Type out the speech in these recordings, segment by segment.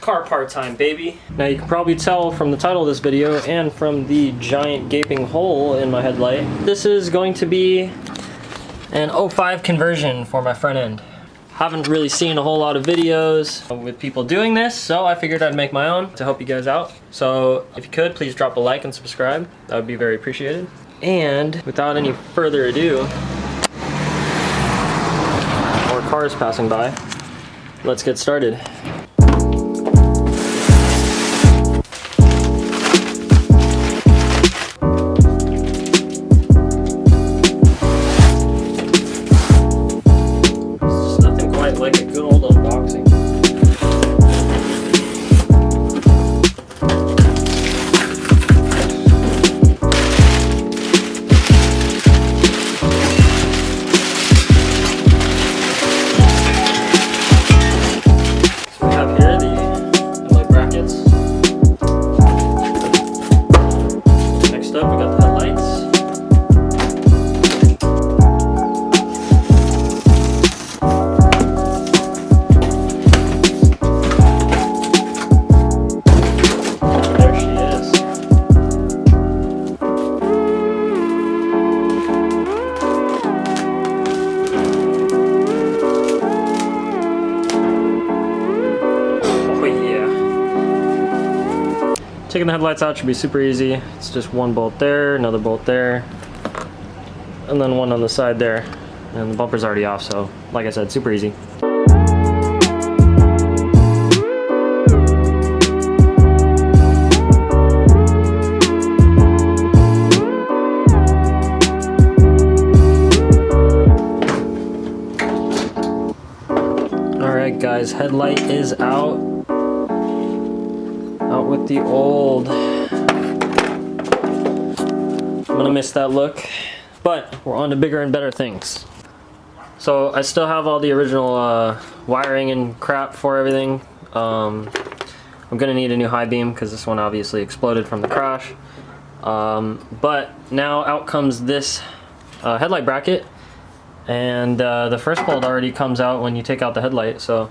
car part time, baby. Now you can probably tell from the title of this video and from the giant gaping hole in my headlight, this is going to be an 05 conversion for my front end. Haven't really seen a whole lot of videos with people doing this, so I figured I'd make my own to help you guys out. So if you could, please drop a like and subscribe. That would be very appreciated. And without any further ado, more cars passing by, let's get started. Like a good old unboxing. So we have here the headlight brackets. Next up we got the headlights. Taking the headlights out should be super easy. It's just one bolt there, another bolt there, and then one on the side there. And the bumper's already off, so like I said, super easy. Alright guys, headlight is out. Out with the old. I'm gonna miss that look, but we're on to bigger and better things. So I still have all the original wiring and crap for everything. I'm gonna need a new high beam because this one obviously exploded from the crash. But now out comes this headlight bracket, and the first bolt already comes out when you take out the headlight. So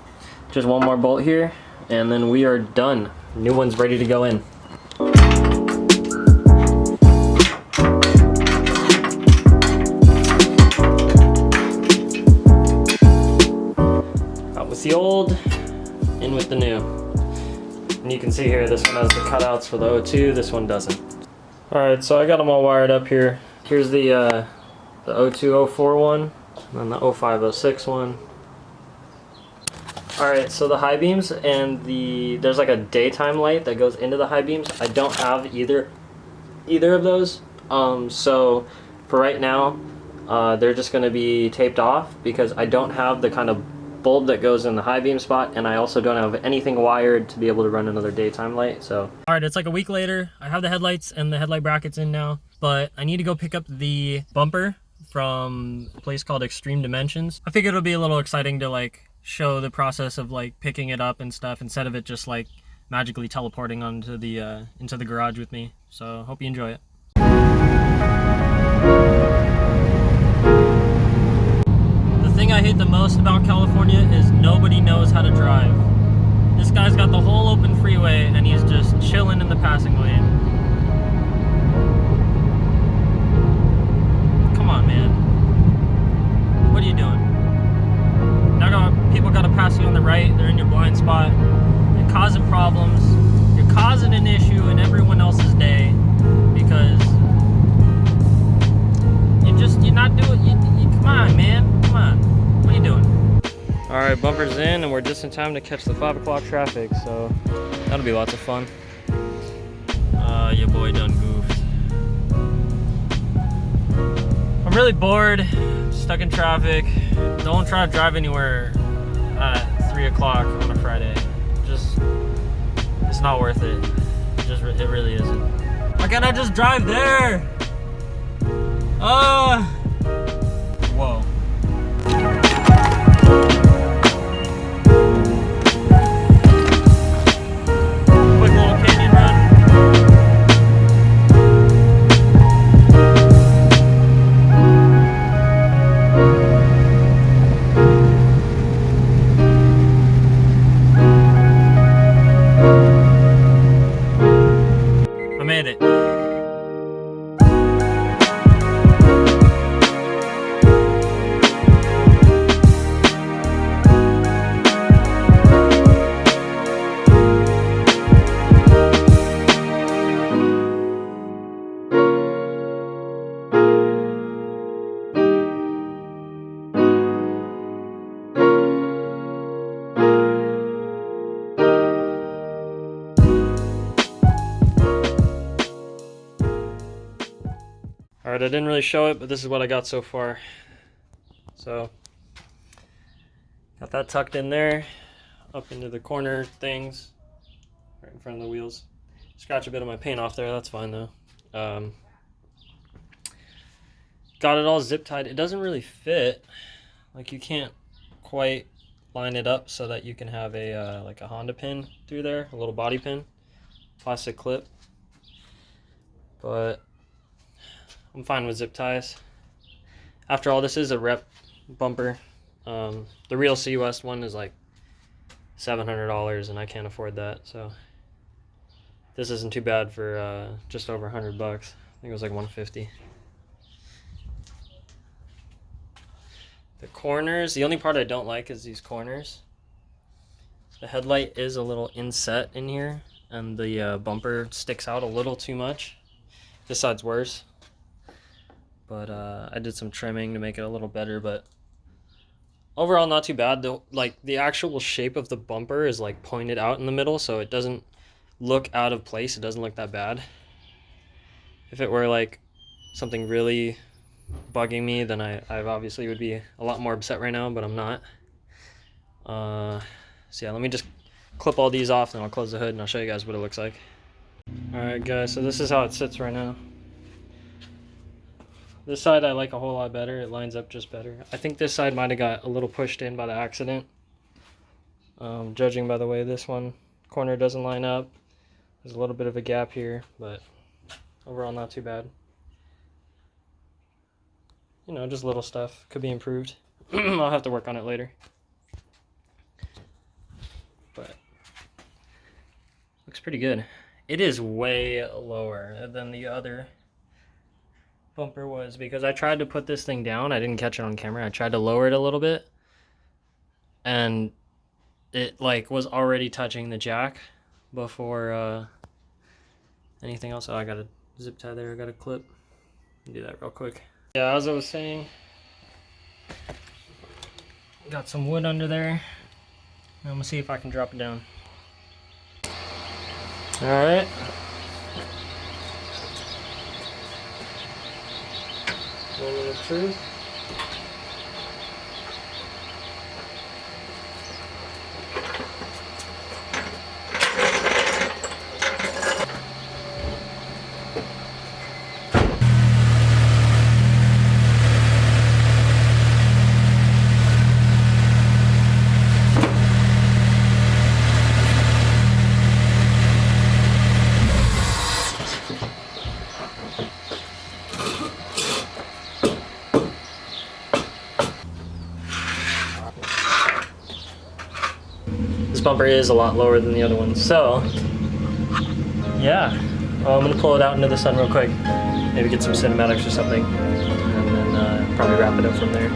just one more bolt here, and then we are done. New one's ready to go in. Out with the old, in with the new. And you can see here, this one has the cutouts for the 02, this one doesn't. Alright, so I got them all wired up here. Here's the 02, 04 one, and then the 05, 06 one. Alright, so the high beams and there's like a daytime light that goes into the high beams. I don't have either of those. So for right now, they're just going to be taped off because I don't have the kind of bulb that goes in the high beam spot, and I also don't have anything wired to be able to run another daytime light. So alright, it's like a week later. I have the headlights and the headlight brackets in now, but I need to go pick up the bumper from a place called Extreme Dimensions. I figured it'll be a little exciting to like show the process of like picking it up and stuff instead of it just like magically teleporting onto the into the garage with me. So hope you enjoy it. The thing I hate the most about California is nobody knows how to drive. This guy's got the whole open freeway and he's just chilling in the passing lane. Come on, man. What are you doing? People gotta pass you on the right, they're in your blind spot. You're causing problems. You're causing an issue in everyone else's day because you're not doing, come on, man, come on. What are you doing? All right, bumper's in and we're just in time to catch the 5 o'clock traffic, so that'll be lots of fun. Your boy done goofed. I'm really bored, stuck in traffic. Don't try to drive anywhere at 3 o'clock on a Friday. It's not worth it. It really isn't. Why can't I just drive there? Whoa. Quick little canyon run. Alright, I didn't really show it, but this is what I got so far. So, got that tucked in there, up into the corner things, right in front of the wheels. Scratch a bit of my paint off there, that's fine though. Got it all zip tied. It doesn't really fit. Like, you can't quite line it up so that you can have a like a Honda pin through there, a little body pin, plastic clip. But I'm fine with zip ties. After all, this is a rep bumper. The real C West one is like $700 and I can't afford that, so this isn't too bad for just over $100. I think it was like 150. The corners, the only part I don't like is these corners. The headlight is a little inset in here and the bumper sticks out a little too much. This side's worse, but I did some trimming to make it a little better, but overall not too bad. The actual shape of the bumper is like pointed out in the middle, so it doesn't look out of place. It doesn't look that bad. If it were like something really bugging me, then I obviously would be a lot more upset right now, but I'm not. So yeah, let me just clip all these off, then I'll close the hood and I'll show you guys what it looks like. Alright guys, so this is how it sits right now. This side I like a whole lot better. It lines up just better. I think this side might have got a little pushed in by the accident. Judging by the way this one corner doesn't line up. There's a little bit of a gap here, but overall not too bad. You know, just little stuff. Could be improved. I'll have to work on it later. But looks pretty good. It is way lower than the other bumper was because I tried to put this thing down. I didn't catch it on camera. I tried to lower it a little bit and it like was already touching the jack before anything else. Oh, I got a zip tie there. I got a clip. Do that real quick. Yeah, as I was saying, got some wood under there. I'm gonna see if I can drop it down. All right. Moment of truth. This bumper is a lot lower than the other one, so yeah. I'm gonna pull it out into the sun real quick, maybe get some cinematics or something, and then probably wrap it up from there.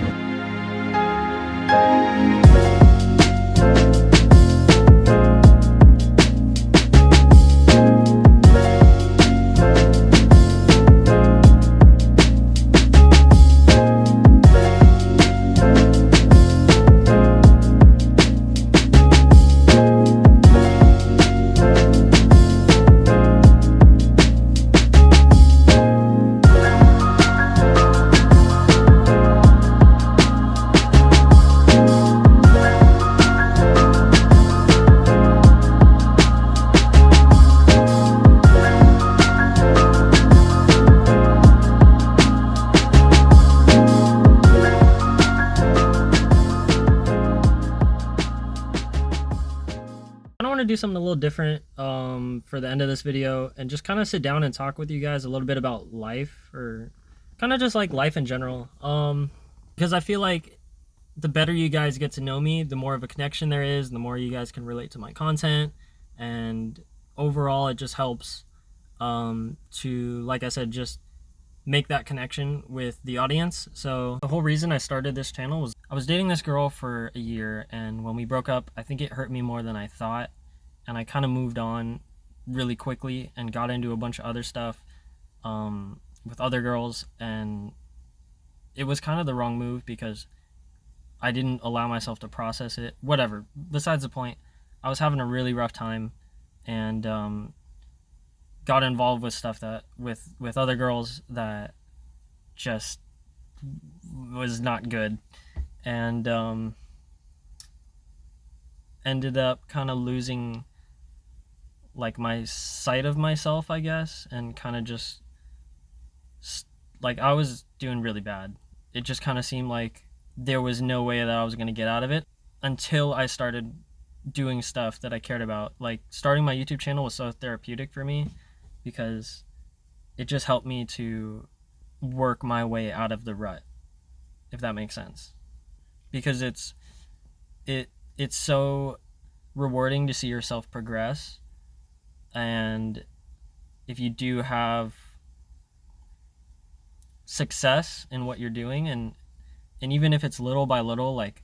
Do something a little different for the end of this video and just kind of sit down and talk with you guys a little bit about life, or kind of just like life in general, because I feel like the better you guys get to know me, the more of a connection there is, the more you guys can relate to my content, and overall it just helps to, like I said, just make that connection with the audience. So the whole reason I started this channel was I was dating this girl for a year, and when we broke up, I think it hurt me more than I thought. And I kind of moved on really quickly and got into a bunch of other stuff with other girls, and it was kind of the wrong move because I didn't allow myself to process it. Whatever. Besides the point, I was having a really rough time and got involved with stuff that with other girls that just was not good, and ended up kind of losing like my sight of myself, I guess, and kind of just like I was doing really bad. It just kind of seemed like there was no way that I was going to get out of it until I started doing stuff that I cared about. Like starting my YouTube channel was so therapeutic for me because it just helped me to work my way out of the rut, if that makes sense. Because it's so rewarding to see yourself progress, and if you do have success in what you're doing, and even if it's little by little, like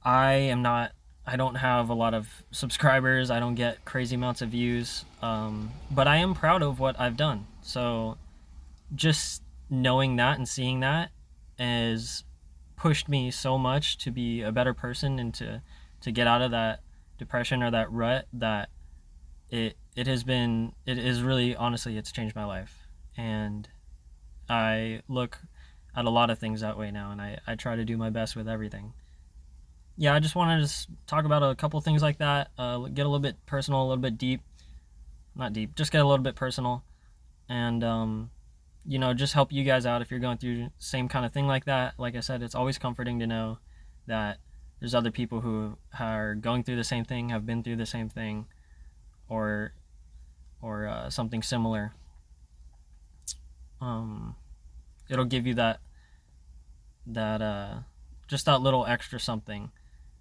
I don't have a lot of subscribers, I don't get crazy amounts of views, but I am proud of what I've done. So just knowing that and seeing that has pushed me so much to be a better person and to get out of that depression or that rut, that it is really, honestly, it's changed my life. And I look at a lot of things that way now, and I try to do my best with everything. Yeah, I just wanted to talk about a couple things like that, get a little bit personal, a little bit deep. Not deep, just get a little bit personal, and you know, just help you guys out if you're going through the same kind of thing like that. Like I said, it's always comforting to know that there's other people who are going through the same thing, have been through the same thing, or something similar. It'll give you that just that little extra something,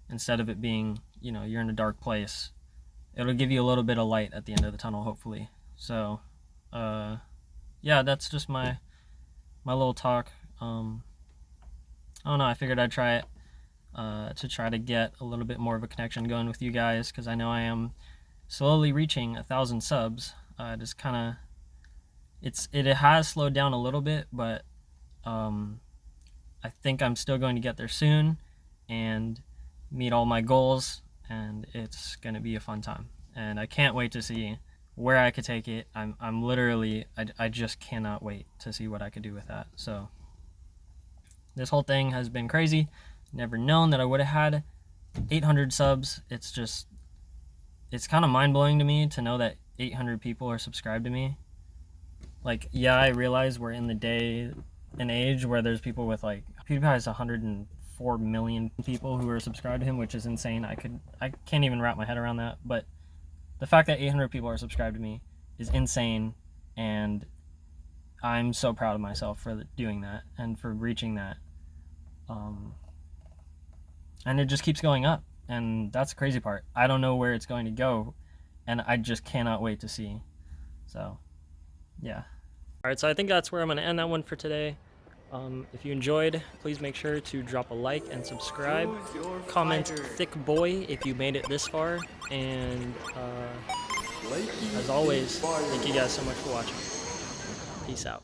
instead of it being, you know, you're in a dark place. It'll give you a little bit of light at the end of the tunnel, hopefully. So yeah, that's just my little talk. I don't know, I figured I'd try it to try to get a little bit more of a connection going with you guys, because I know I am slowly reaching 1,000 subs. Just kind of, it has slowed down a little bit, but I think I'm still going to get there soon and meet all my goals, and it's going to be a fun time. And I can't wait to see where I could take it. I'm literally, I just cannot wait to see what I could do with that. So this whole thing has been crazy. Never known that I would have had 800 subs. It's kind of mind-blowing to me to know that 800 people are subscribed to me. Like, yeah, I realize we're in the day and age where there's people with, like, PewDiePie has 104 million people who are subscribed to him, which is insane. I can't even wrap my head around that. But the fact that 800 people are subscribed to me is insane, and I'm so proud of myself for doing that and for reaching that. And it just keeps going up, and that's the crazy part. I don't know where it's going to go, and I just cannot wait to see. So yeah. Alright, so I think that's where I'm going to end that one for today. If you enjoyed, please make sure to drop a like and subscribe. Comment thick boy if you made it this far. And as always, thank you guys so much for watching. Peace out.